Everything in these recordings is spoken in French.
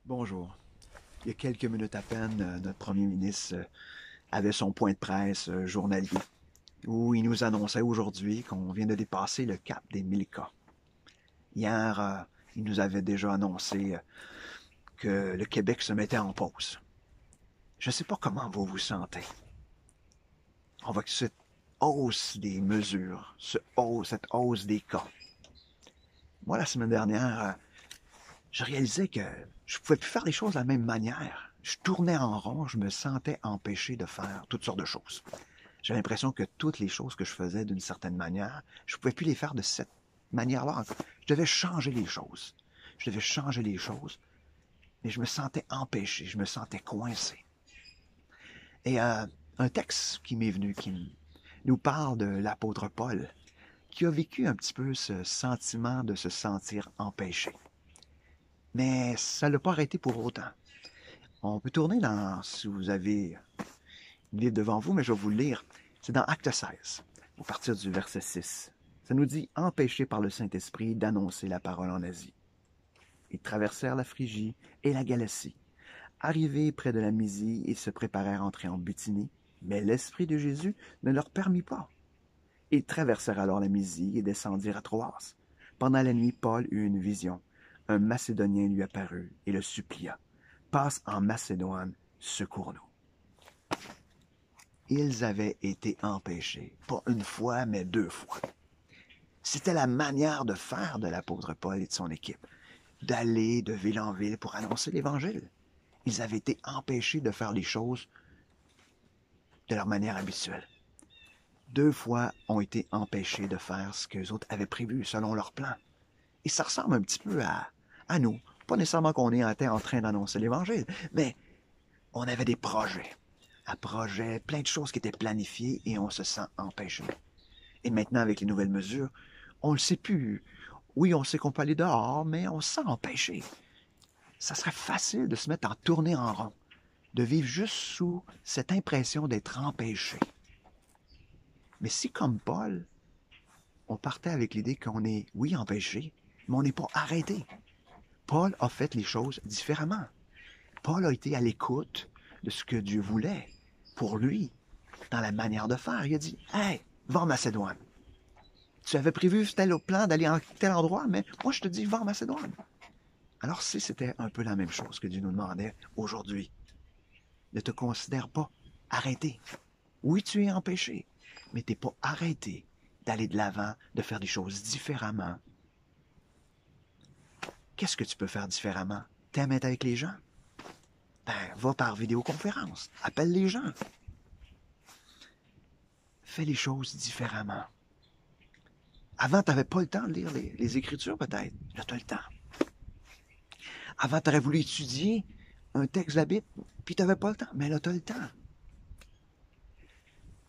Bonjour. Il y a quelques minutes à peine, notre premier ministre avait son point de presse journalier où il nous annonçait aujourd'hui qu'on vient de dépasser le cap des 1000 cas. Hier, il nous avait déjà annoncé que le Québec se mettait en pause. Je ne sais pas comment vous vous sentez. On voit que cette hausse des mesures, cette hausse des cas. Moi, la semaine dernière, je réalisais que je pouvais plus faire les choses de la même manière. Je tournais en rond, je me sentais empêché de faire toutes sortes de choses. J'ai l'impression que toutes les choses que je faisais d'une certaine manière, je ne pouvais plus les faire de cette manière-là. Je devais changer les choses. Je devais changer les choses, mais je me sentais empêché, je me sentais coincé. Et un texte qui m'est venu, nous parle de l'apôtre Paul, qui a vécu un petit peu ce sentiment de se sentir empêché. Mais ça ne l'a pas arrêté pour autant. On peut tourner dans, si vous avez une livre devant vous, mais je vais vous le lire. C'est dans Acte 16, à partir du verset 6. Ça nous dit « Empêchés par le Saint-Esprit d'annoncer la parole en Asie. Ils traversèrent la Phrygie et la Galatie. Arrivés près de la Mysie, ils se préparèrent à entrer en Bithynie, mais l'Esprit de Jésus ne leur permit pas. Ils traversèrent alors la Mysie et descendirent à Troas. Pendant la nuit, Paul eut une vision. Un Macédonien lui apparut et le supplia. « Passe en Macédoine, secours-nous. » Ils avaient été empêchés, pas une fois, mais deux fois. C'était la manière de faire de l'apôtre Paul et de son équipe, d'aller de ville en ville pour annoncer l'Évangile. Ils avaient été empêchés de faire les choses de leur manière habituelle. Deux fois ont été empêchés de faire ce qu'eux autres avaient prévu selon leur plan. Et ça ressemble un petit peu à nous. Pas nécessairement qu'on était en train d'annoncer l'Évangile, mais on avait des projets. Un projet, plein de choses qui étaient planifiées et on se sent empêché. Et maintenant, avec les nouvelles mesures, on ne le sait plus. Oui, on sait qu'on peut aller dehors, mais on se sent empêché. Ça serait facile de se mettre en tournée en rond, de vivre juste sous cette impression d'être empêché. Mais si, comme Paul, on partait avec l'idée qu'on est, oui, empêché, mais on n'est pas arrêté. Paul a fait les choses différemment. Paul a été à l'écoute de ce que Dieu voulait pour lui, dans la manière de faire. Il a dit, « Hey, va en Macédoine. Tu avais prévu tel plan d'aller en tel endroit, mais moi je te dis, va en Macédoine. » Alors si c'était un peu la même chose que Dieu nous demandait aujourd'hui, ne te considère pas arrêté. Oui, tu es empêché, mais tu n'es pas arrêté d'aller de l'avant, de faire des choses différemment. Qu'est-ce que tu peux faire différemment? T'aimes être avec les gens? Ben, va par vidéoconférence. Appelle les gens. Fais les choses différemment. Avant, tu n'avais pas le temps de lire les Écritures, peut-être. Là, tu as le temps. Avant, tu aurais voulu étudier un texte de la Bible, puis tu n'avais pas le temps. Mais là, tu as le temps.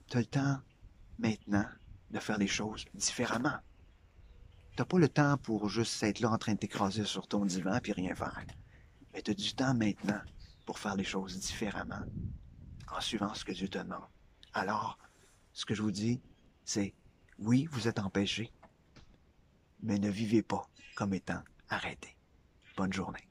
Tu as le temps, maintenant, de faire les choses différemment. Tu n'as pas le temps pour juste être là en train de t'écraser sur ton divan puis rien faire. Mais tu as du temps maintenant pour faire les choses différemment, en suivant ce que Dieu te demande. Alors, ce que je vous dis, c'est, oui, vous êtes empêchés, mais ne vivez pas comme étant arrêtés. Bonne journée.